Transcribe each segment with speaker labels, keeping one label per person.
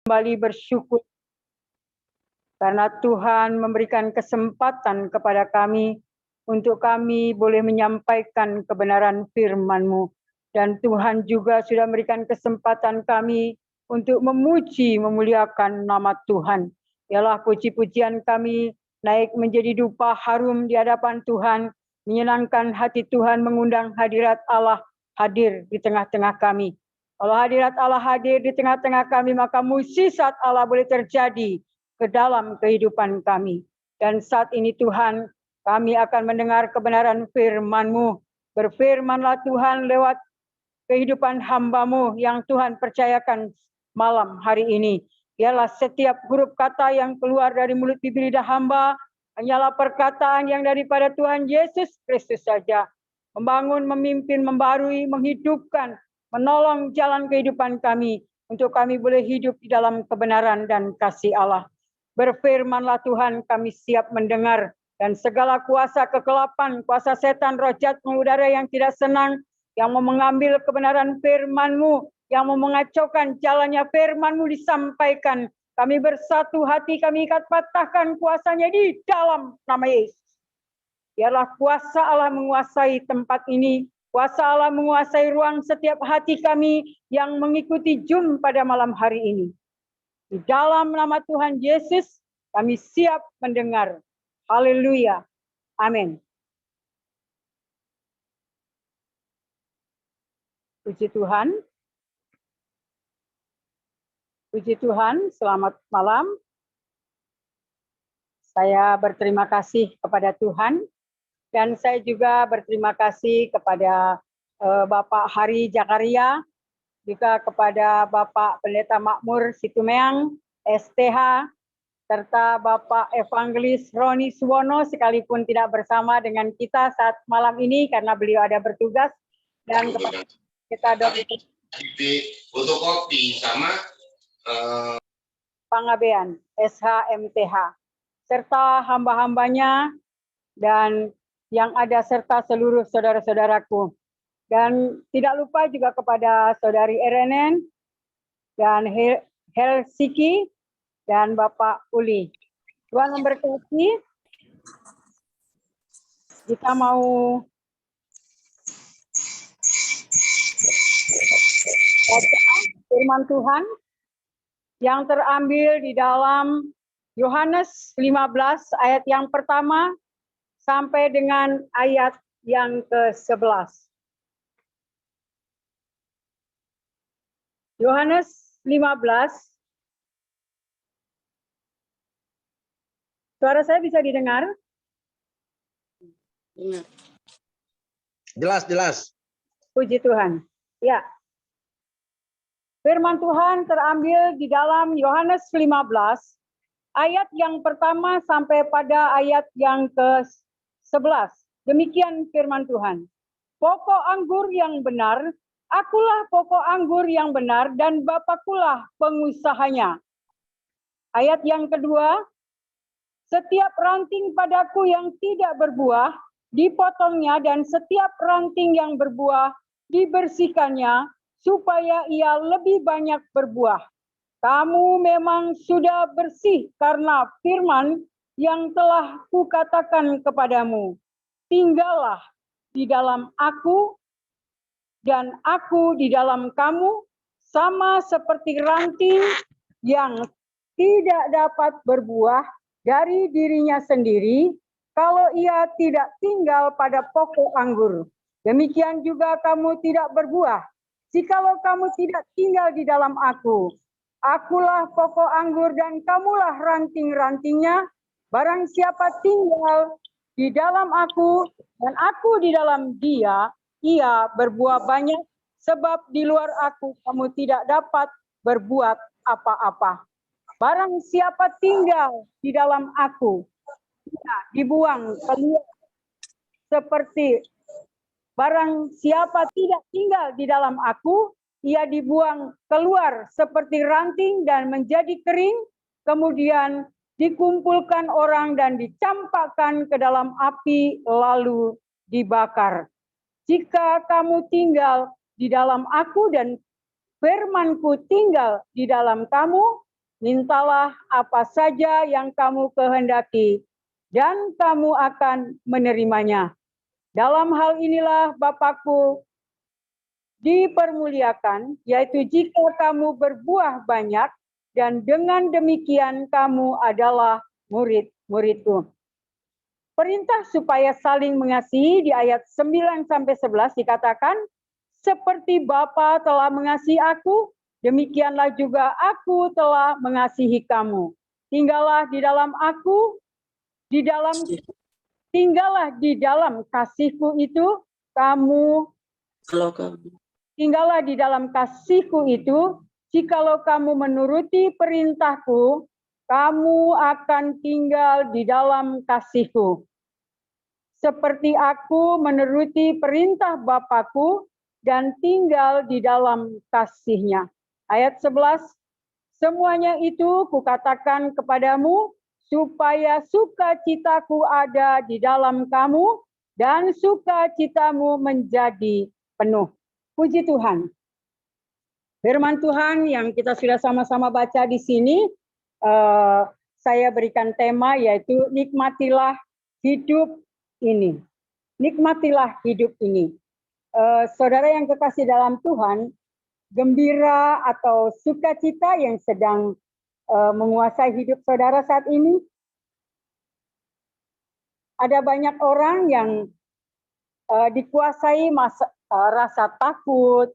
Speaker 1: kembali bersyukur karena Tuhan memberikan kesempatan kepada kami untuk kami boleh menyampaikan kebenaran firman-Mu. Dan Tuhan juga sudah memberikan kesempatan kami untuk memuji, memuliakan nama Tuhan. Ialah puji-pujian kami naik menjadi dupa harum di hadapan Tuhan, menyenangkan hati Tuhan, mengundang hadirat Allah hadir di tengah-tengah kami. Kalau hadirat Allah hadir di tengah-tengah kami, maka mukjizat Allah boleh terjadi ke dalam kehidupan kami. Dan saat ini Tuhan, kami akan mendengar kebenaran firman-Mu. Berfirmanlah Tuhan lewat kehidupan hamba-Mu yang Tuhan percayakan malam hari ini. Ialah setiap huruf kata yang keluar dari mulut bibir lidah hamba, hanyalah perkataan yang daripada Tuhan Yesus Kristus saja. Membangun, memimpin, membarui, menghidupkan, menolong jalan kehidupan kami, untuk kami boleh hidup di dalam kebenaran dan kasih Allah. Berfirmanlah Tuhan, kami siap mendengar, dan segala kuasa kegelapan, kuasa setan, roh jahat, mengudara yang tidak senang, yang mau mengambil kebenaran firman-Mu, yang mau mengacaukan jalannya firman-Mu disampaikan. Kami bersatu hati, kami ikat patahkan kuasanya di dalam nama Yesus. Biarlah kuasa Allah menguasai tempat ini, kuasa Allah menguasai ruang setiap hati kami yang mengikuti Zoom pada malam hari ini. Di dalam nama Tuhan Yesus, kami siap mendengar. Haleluya. Amin. Puji Tuhan. Puji Tuhan, selamat malam. Saya berterima kasih kepada Tuhan, dan saya juga berterima kasih kepada Bapak Hari Jakaria, juga kepada Bapak Pendeta Makmur Situmeang, STH, serta Bapak Evangelis Roni Suwono, sekalipun tidak bersama dengan kita saat malam ini karena beliau ada bertugas, dan kepada kita fotokopi sama Pangabean SHMTH, serta hamba-hambanya dan yang ada serta seluruh saudara-saudaraku. Dan tidak lupa juga kepada Saudari Erenen dan Helsinki dan Bapak Uli. Tuhan memberkati. Kita mau baca firman Tuhan yang terambil di dalam Yohanes 15 ayat yang pertama sampai dengan ayat yang ke-11. Yohanes 15. Suara saya bisa didengar?
Speaker 2: Jelas, jelas.
Speaker 1: Puji Tuhan. Ya. Firman Tuhan terambil di dalam Yohanes 15, ayat yang pertama sampai pada ayat yang ke-11. Demikian firman Tuhan. Pokok anggur yang benar, akulah pokok anggur yang benar dan Bapakulah pengusahanya. Ayat yang kedua, setiap ranting padaku yang tidak berbuah, dipotongnya, dan setiap ranting yang berbuah, dibersihkannya, supaya ia lebih banyak berbuah. Kamu memang sudah bersih karena firman yang telah kukatakan kepadamu. Tinggallah di dalam aku, dan aku di dalam kamu, sama seperti ranting yang tidak dapat berbuah dari dirinya sendiri, kalau ia tidak tinggal pada pokok anggur. Demikian juga kamu tidak berbuah, jikalau kamu tidak tinggal di dalam aku. Akulah pokok anggur dan kamulah ranting-rantingnya. Barang siapa tinggal di dalam aku dan aku di dalam dia, ia berbuah banyak, sebab di luar aku kamu tidak dapat berbuat apa-apa. Barang siapa tinggal di dalam aku, ia dibuang keluar seperti barang siapa tidak tinggal di dalam aku, ia dibuang keluar seperti ranting dan menjadi kering, kemudian dikumpulkan orang dan dicampakkan ke dalam api lalu dibakar. Jika kamu tinggal di dalam aku dan firman-Ku tinggal di dalam kamu, mintalah apa saja yang kamu kehendaki, dan kamu akan menerimanya. Dalam hal inilah Bapakku dipermuliakan, yaitu jika kamu berbuah banyak, dan dengan demikian kamu adalah murid-muridku. Perintah supaya saling mengasihi di ayat 9-11 dikatakan, seperti Bapa telah mengasihi aku, demikianlah juga aku telah mengasihi kamu. Tinggallah di dalam aku, tinggallah di dalam kasihku itu, tinggallah di dalam kasihku itu, jikalau kamu menuruti perintahku, kamu akan tinggal di dalam kasihku. Seperti aku menuruti perintah Bapakku dan tinggal di dalam kasihnya. Ayat 11, semuanya itu kukatakan kepadamu, supaya sukacitaku ada di dalam kamu, dan sukacitamu menjadi penuh. Puji Tuhan. Firman Tuhan yang kita sudah sama-sama baca di sini, saya berikan tema yaitu nikmatilah hidup ini. Nikmatilah hidup ini. Saudara yang kekasih dalam Tuhan, gembira atau sukacita yang sedang menguasai hidup saudara saat ini. Ada banyak orang yang dikuasai rasa takut,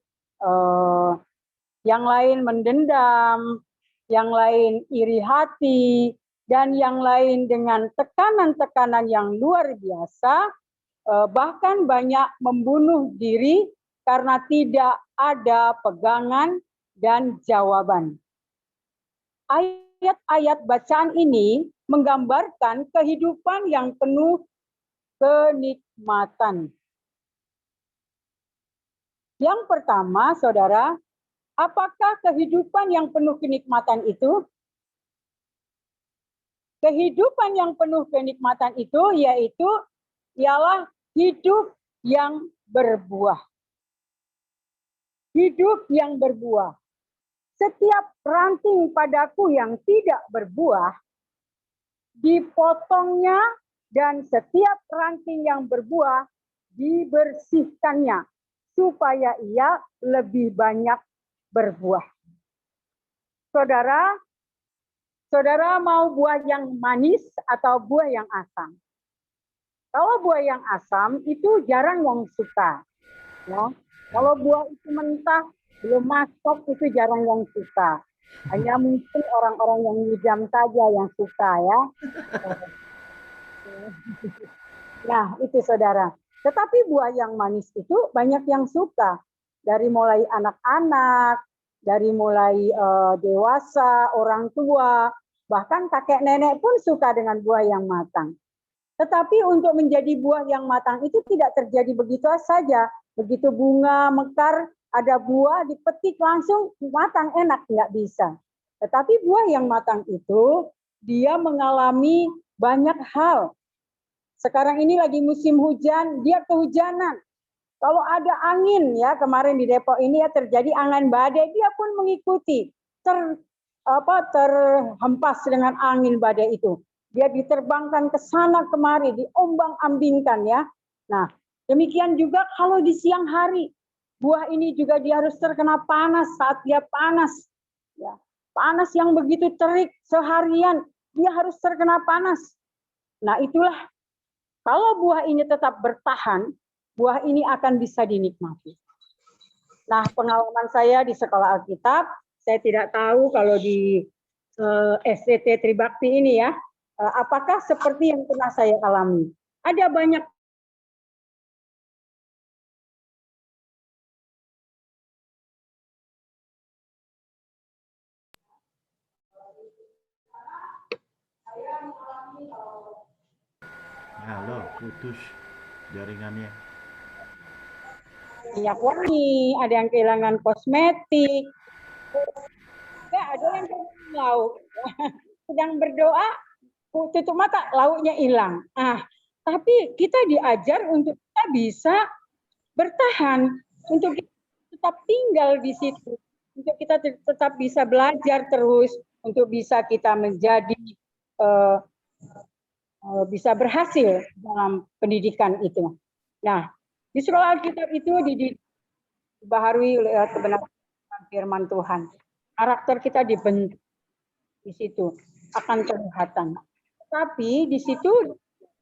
Speaker 1: yang lain mendendam, yang lain iri hati, dan yang lain dengan tekanan-tekanan yang luar biasa, bahkan banyak membunuh diri karena tidak ada pegangan dan jawaban. Ayat-ayat bacaan ini menggambarkan kehidupan yang penuh kenikmatan. Yang pertama, saudara, apakah kehidupan yang penuh kenikmatan itu? Kehidupan yang penuh kenikmatan itu ialah hidup yang berbuah. Hidup yang berbuah. Setiap ranting padaku yang tidak berbuah, dipotongnya, dan setiap ranting yang berbuah, dibersihkannya, supaya ia lebih banyak berbuah. Saudara mau buah yang manis atau buah yang asam? Kalau buah yang asam itu jarang yang suka. Ya. Kalau buah itu mentah, belum masuk, itu jarang yang suka. Hanya mungkin orang-orang yang ngidam saja yang suka ya. Nah itu saudara. Tetapi buah yang manis itu banyak yang suka. Dari mulai anak-anak, dari mulai dewasa, orang tua, bahkan kakek nenek pun suka dengan buah yang matang. Tetapi untuk menjadi buah yang matang itu tidak terjadi begitu saja. Begitu bunga mekar, ada buah dipetik langsung matang enak, tidak bisa. Tetapi buah yang matang itu dia mengalami banyak hal. Sekarang ini lagi musim hujan, dia kehujanan. Kalau ada angin ya, kemarin di Depok ini ya terjadi angin badai, dia pun mengikuti, terhempas dengan angin badai itu. Dia diterbangkan ke sana kemari, diombang-ambingkan ya. Nah, demikian juga kalau di siang hari, buah ini juga dia harus terkena panas saat dia panas. Ya, panas yang begitu terik seharian, dia harus terkena panas. Nah, itulah kalau buah ini tetap bertahan, buah ini akan bisa dinikmati. Nah, pengalaman saya di sekolah Alkitab, saya tidak tahu kalau di SDT Tribakti ini ya, apakah seperti yang pernah saya alami. Ada banyak
Speaker 2: halo, putus jaringannya.
Speaker 1: minyak wangi, ada yang kehilangan kosmetik, ada yang kehilangan lauk. Sedang berdoa, tutup mata, lauknya hilang. Tapi kita diajar untuk kita bisa bertahan, untuk kita tetap tinggal di situ, untuk kita tetap bisa belajar terus, untuk bisa kita menjadi bisa berhasil dalam pendidikan itu. Nah, di sekolah Alkitab itu dibaharui oleh kebenaran firman Tuhan. Karakter kita dibentuk di situ akan kelihatan. Tapi di situ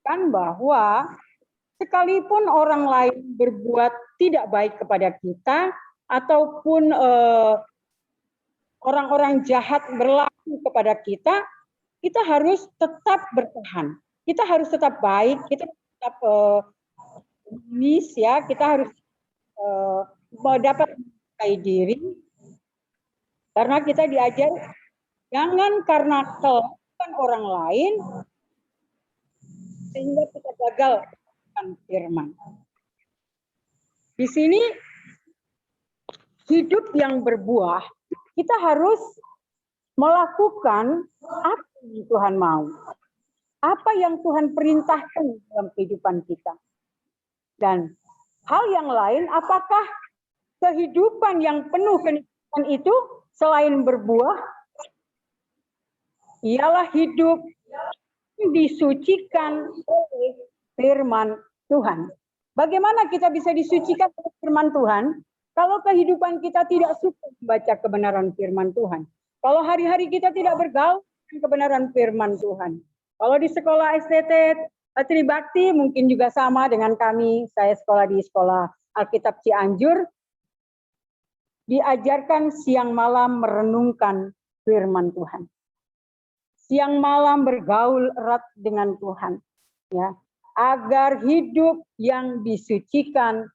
Speaker 1: kan bahwa sekalipun orang lain berbuat tidak baik kepada kita ataupun orang-orang jahat berlaku kepada kita, kita harus tetap bertahan. Kita harus tetap baik, kita tetap ya, kita harus dapat mencintai diri, karena kita diajar jangan karena kelakuan orang lain sehingga kita gagal dengan firman. Di sini hidup yang berbuah, kita harus melakukan apa yang Tuhan mau. Apa yang Tuhan perintahkan dalam kehidupan kita. Dan hal yang lain, apakah kehidupan yang penuh kenikmatan itu selain berbuah, ialah hidup yang disucikan oleh firman Tuhan. Bagaimana kita bisa disucikan oleh firman Tuhan kalau kehidupan kita tidak suka membaca kebenaran firman Tuhan? Kalau hari-hari kita tidak bergaul dengan kebenaran firman Tuhan. Kalau di sekolah STT Tribakti mungkin juga sama dengan kami. Saya sekolah di sekolah Alkitab Cianjur. Diajarkan siang malam merenungkan firman Tuhan. Siang malam bergaul erat dengan Tuhan. Ya, agar hidup yang disucikan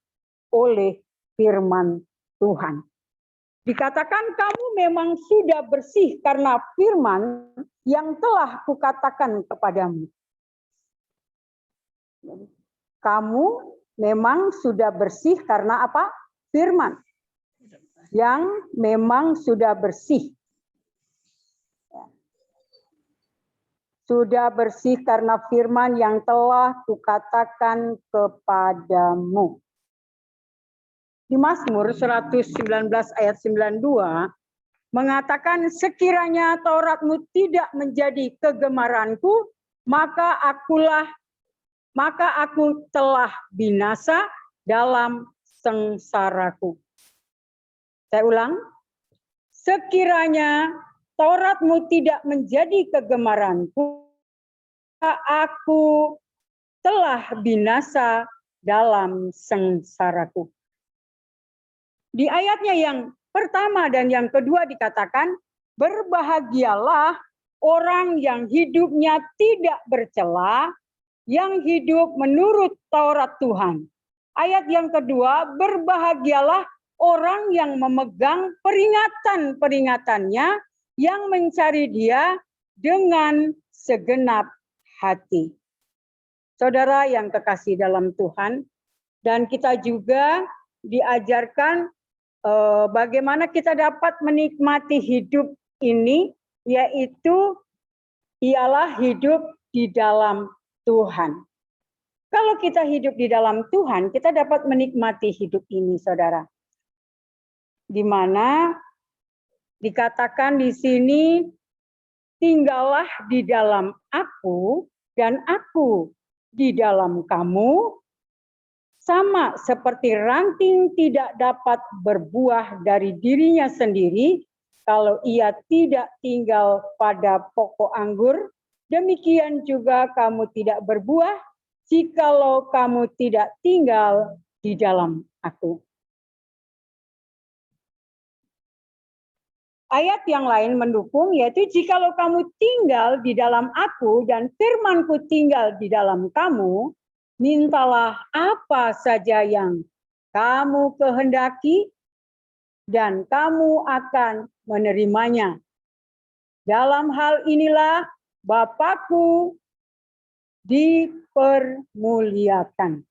Speaker 1: oleh firman Tuhan. Dikatakan kamu memang sudah bersih karena firman yang telah kukatakan kepadamu. Kamu memang sudah bersih karena apa? Firman. Yang memang sudah bersih. Sudah bersih karena firman yang telah kukatakan kepadamu. Di Mazmur 119 ayat 92 mengatakan sekiranya Tauratmu tidak menjadi kegemaranku, maka aku telah binasa dalam sengsaraku. Saya ulang, sekiranya Tauratmu tidak menjadi kegemaranku, maka aku telah binasa dalam sengsaraku. Di ayatnya yang pertama dan yang kedua dikatakan, berbahagialah orang yang hidupnya tidak bercela, yang hidup menurut Taurat Tuhan. Ayat yang kedua, berbahagialah orang yang memegang peringatan-peringatannya, yang mencari Dia dengan segenap hati. Saudara yang kekasih dalam Tuhan, dan kita juga diajarkan bagaimana kita dapat menikmati hidup ini, yaitu ialah hidup di dalam Tuhan. Kalau kita hidup di dalam Tuhan, kita dapat menikmati hidup ini, saudara. Di mana dikatakan di sini, tinggallah di dalam aku dan aku di dalam kamu, sama seperti ranting tidak dapat berbuah dari dirinya sendiri kalau ia tidak tinggal pada pokok anggur, demikian juga kamu tidak berbuah jikalau kamu tidak tinggal di dalam aku. Ayat yang lain mendukung, yaitu jikalau kamu tinggal di dalam aku dan firmanku tinggal di dalam kamu, mintalah apa saja yang kamu kehendaki dan kamu akan menerimanya. Dalam hal inilah Bapakku dipermuliakan.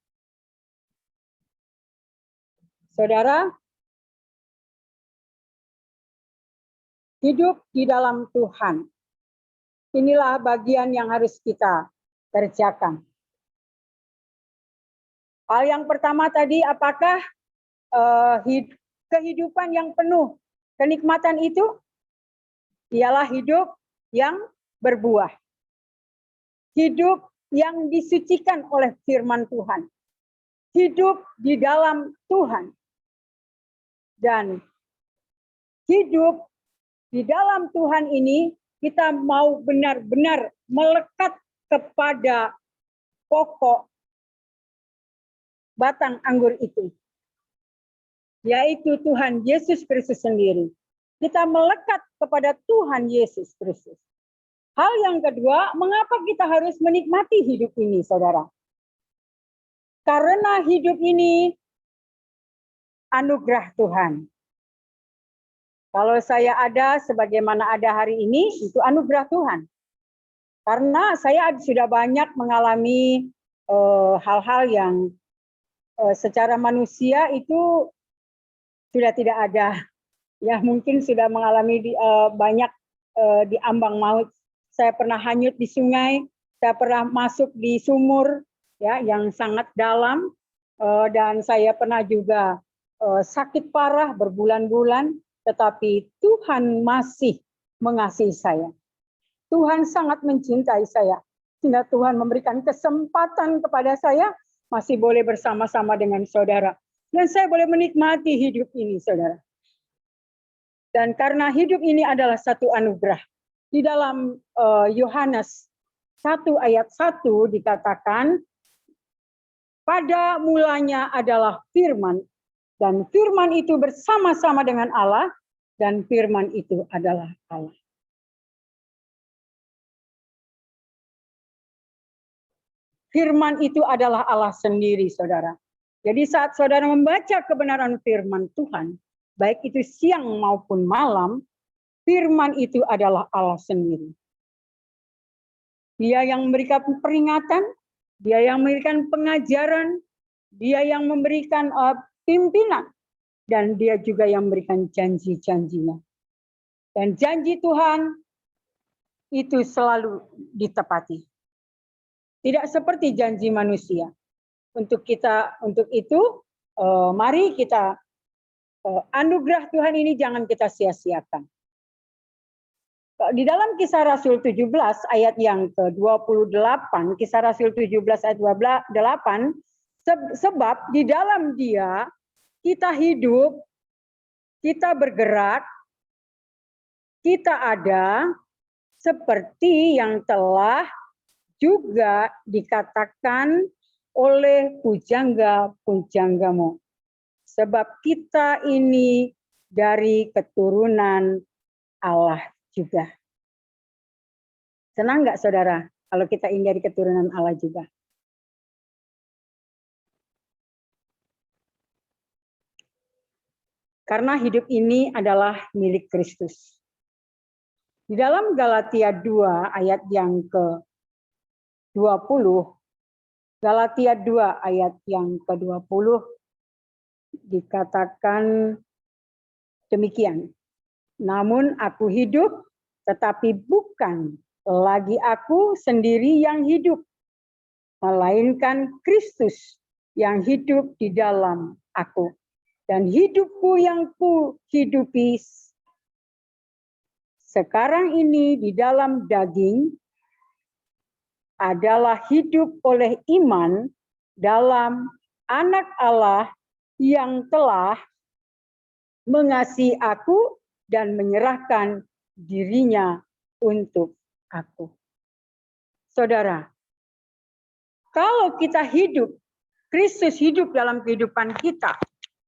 Speaker 1: Saudara, hidup di dalam Tuhan. Inilah bagian yang harus kita kerjakan. Hal yang pertama tadi, apakah kehidupan yang penuh kenikmatan itu? ialah hidup yang berbuah. Hidup yang disucikan oleh firman Tuhan. Hidup di dalam Tuhan. Dan hidup di dalam Tuhan ini kita mau benar-benar melekat kepada pokok batang anggur itu, yaitu Tuhan Yesus Kristus sendiri. Kita melekat kepada Tuhan Yesus Kristus. Hal yang kedua, mengapa kita harus menikmati hidup ini, saudara? Karena hidup ini anugerah Tuhan. Kalau saya ada sebagaimana ada hari ini, itu anugerah Tuhan. Karena saya sudah banyak mengalami hal-hal yang secara manusia itu sudah tidak ada. Ya, mungkin sudah mengalami banyak di ambang maut. Saya pernah hanyut di sungai, saya pernah masuk di sumur ya yang sangat dalam, dan saya pernah juga sakit parah berbulan-bulan, tetapi Tuhan masih mengasihi saya. Tuhan sangat mencintai saya, sehingga Tuhan memberikan kesempatan kepada saya masih boleh bersama-sama dengan saudara. Dan saya boleh menikmati hidup ini, saudara. Dan karena hidup ini adalah satu anugerah. Di dalam Yohanes 1 ayat 1 dikatakan, pada mulanya adalah firman, dan firman itu bersama-sama dengan Allah, dan firman itu adalah Allah. Firman itu adalah Allah sendiri, saudara. Jadi saat saudara membaca kebenaran firman Tuhan, baik itu siang maupun malam, firman itu adalah Allah sendiri. Dia yang memberikan peringatan, dia yang memberikan pengajaran, dia yang memberikan pimpinan, dan dia juga yang memberikan janji-janjinya. Dan janji Tuhan itu selalu ditepati. Tidak seperti janji manusia. Untuk itu, mari kita anugerah Tuhan ini jangan kita sia-siakan. Di dalam Kisah Rasul 17 ayat yang ke-28, Kisah Rasul 17 ayat 28, sebab di dalam Dia kita hidup, kita bergerak, kita ada, seperti yang telah juga dikatakan oleh pujangga-pujanggamu. Sebab kita ini dari keturunan Allah juga. Senang nggak saudara kalau kita ini dari keturunan Allah juga? Karena hidup ini adalah milik Kristus. Di dalam Galatia 2 ayat yang ke-20, Galatia 2 ayat yang ke-20 dikatakan demikian. Namun aku hidup, tetapi bukan lagi aku sendiri yang hidup, melainkan Kristus yang hidup di dalam aku. Dan hidupku yang ku hidupi sekarang ini di dalam daging adalah hidup oleh iman dalam Anak Allah yang telah mengasihi aku dan menyerahkan dirinya untuk aku. Saudara, kalau kita hidup, Kristus hidup dalam kehidupan kita,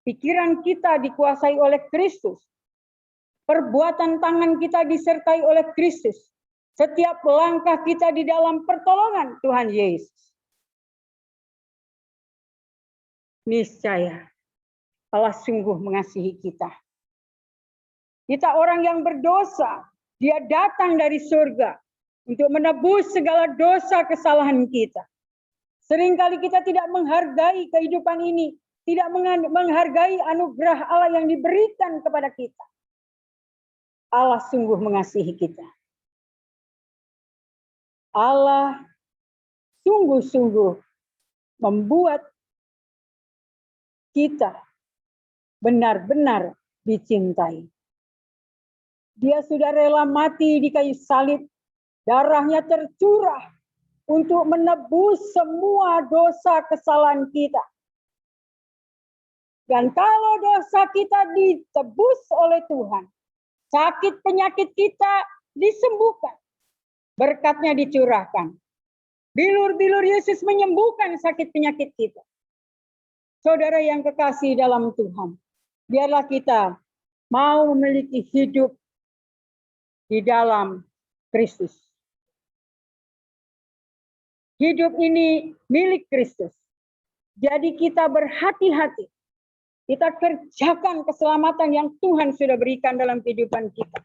Speaker 1: pikiran kita dikuasai oleh Kristus, perbuatan tangan kita disertai oleh Kristus, setiap langkah kita di dalam pertolongan Tuhan Yesus. Niscaya Allah sungguh mengasihi kita. Kita orang yang berdosa, Dia datang dari surga untuk menebus segala dosa kesalahan kita. Seringkali kita tidak menghargai kehidupan ini, tidak menghargai anugerah Allah yang diberikan kepada kita. Allah sungguh mengasihi kita. Allah sungguh-sungguh membuat kita benar-benar dicintai. Dia sudah rela mati di kayu salib. Darahnya tercurah untuk menebus semua dosa kesalahan kita. Dan kalau dosa kita ditebus oleh Tuhan, sakit penyakit kita disembuhkan. Berkatnya dicurahkan. Bilur-bilur Yesus menyembuhkan sakit penyakit kita. Saudara yang kekasih dalam Tuhan, biarlah kita mau memiliki hidup di dalam Kristus. Hidup ini milik Kristus. Jadi kita berhati-hati. Kita kerjakan keselamatan yang Tuhan sudah berikan dalam kehidupan kita.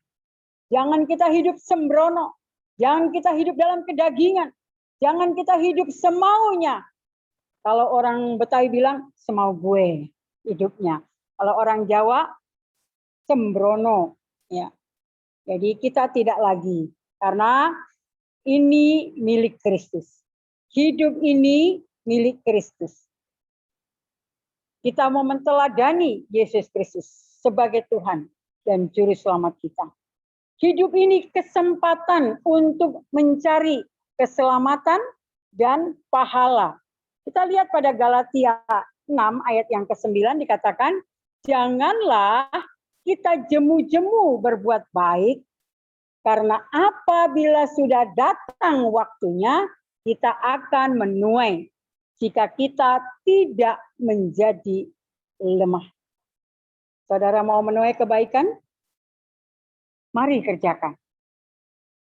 Speaker 1: Jangan kita hidup sembrono. Jangan kita hidup dalam kedagingan. Jangan kita hidup semaunya. Kalau orang Betawi bilang, semau gue hidupnya. Kalau orang Jawa, sembrono. Ya. Jadi kita tidak lagi. Karena ini milik Kristus. Hidup ini milik Kristus. Kita mau menteladani Yesus Kristus sebagai Tuhan dan Juru Selamat kita. Hidup ini kesempatan untuk mencari keselamatan dan pahala. Kita lihat pada Galatia 6 ayat yang ke-9 dikatakan, janganlah kita jemu-jemu berbuat baik, karena apabila sudah datang waktunya, kita akan menuai jika kita tidak menjadi lemah. Saudara mau menuai kebaikan? Mari kerjakan.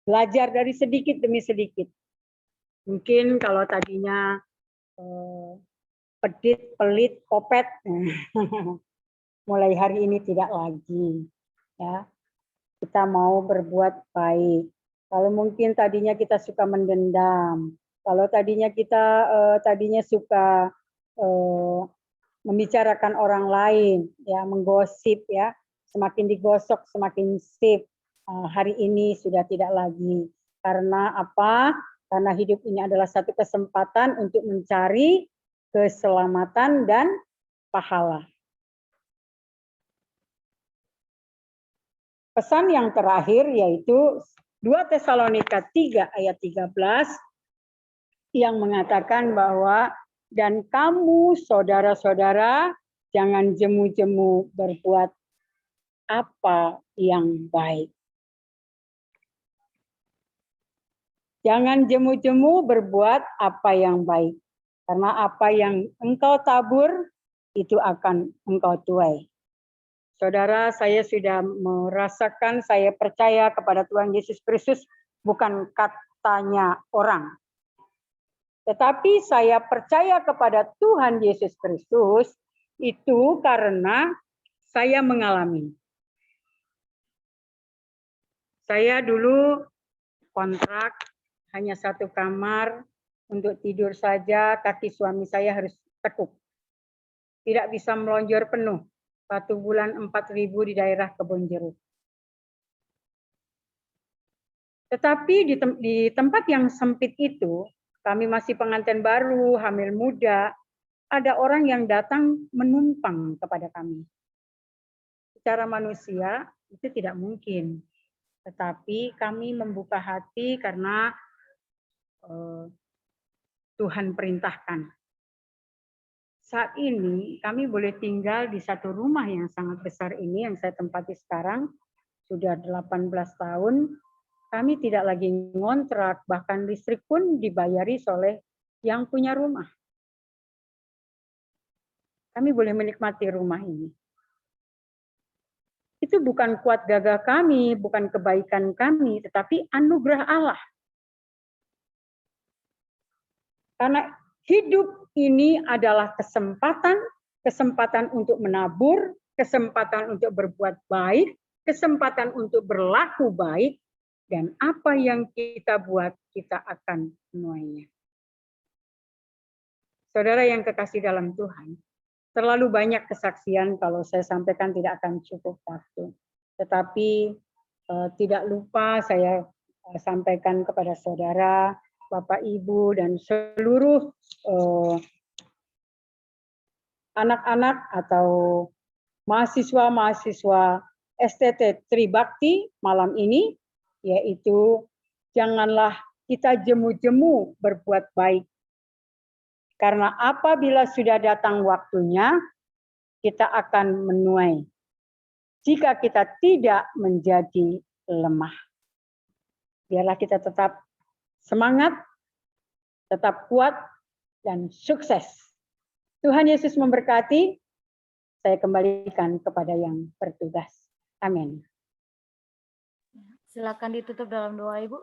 Speaker 1: Belajar dari sedikit demi sedikit. Mungkin kalau tadinya pedit, pelit, kopet, mulai hari ini tidak lagi. Ya, kita mau berbuat baik. Kalau mungkin tadinya kita suka mendendam, kalau tadinya kita tadinya suka membicarakan orang lain, ya, menggosip, ya, semakin digosok semakin sip. Hari ini sudah tidak lagi. Karena apa? Karena hidup ini adalah satu kesempatan untuk mencari keselamatan dan pahala. Pesan yang terakhir yaitu 2 Tesalonika 3 ayat 13 yang mengatakan bahwa dan kamu saudara-saudara jangan jemu-jemu berbuat apa yang baik. Jangan jemu-jemu berbuat apa yang baik. Karena apa yang engkau tabur itu akan engkau tuai. Saudara, saya sudah merasakan, saya percaya kepada Tuhan Yesus Kristus bukan katanya orang. Tetapi saya percaya kepada Tuhan Yesus Kristus itu karena saya mengalami. Saya dulu kontrak hanya 1 kamar, untuk tidur saja kaki suami saya harus tekuk. Tidak bisa melonjor penuh. 1 bulan 4.000 di daerah Kebonjeruk. Tetapi di tempat yang sempit itu, kami masih pengantin baru, hamil muda, ada orang yang datang menumpang kepada kami. Secara manusia itu tidak mungkin. Tetapi kami membuka hati karena Tuhan perintahkan. Saat ini kami boleh tinggal di satu rumah yang sangat besar ini yang saya tempati sekarang. Sudah 18 tahun. Kami tidak lagi ngontrak, bahkan listrik pun dibayari oleh yang punya rumah. Kami boleh menikmati rumah ini. Itu bukan kuat gagah kami, bukan kebaikan kami, tetapi anugerah Allah. Karena hidup ini adalah kesempatan untuk menabur, kesempatan untuk berbuat baik, kesempatan untuk berlaku baik, dan apa yang kita buat, kita akan menuainya. Saudara yang kekasih dalam Tuhan, terlalu banyak kesaksian kalau saya sampaikan tidak akan cukup waktu. Tetapi tidak lupa saya sampaikan kepada saudara, Bapak, Ibu, dan seluruh anak-anak atau mahasiswa-mahasiswa STT Tribakti malam ini, yaitu janganlah kita jemu-jemu berbuat baik. Karena apabila sudah datang waktunya, kita akan menuai. Jika kita tidak menjadi lemah. Biarlah kita tetap semangat, tetap kuat, dan sukses. Tuhan Yesus memberkati. Saya kembalikan kepada yang bertugas. Amin.
Speaker 3: Silakan ditutup dalam doa, Ibu.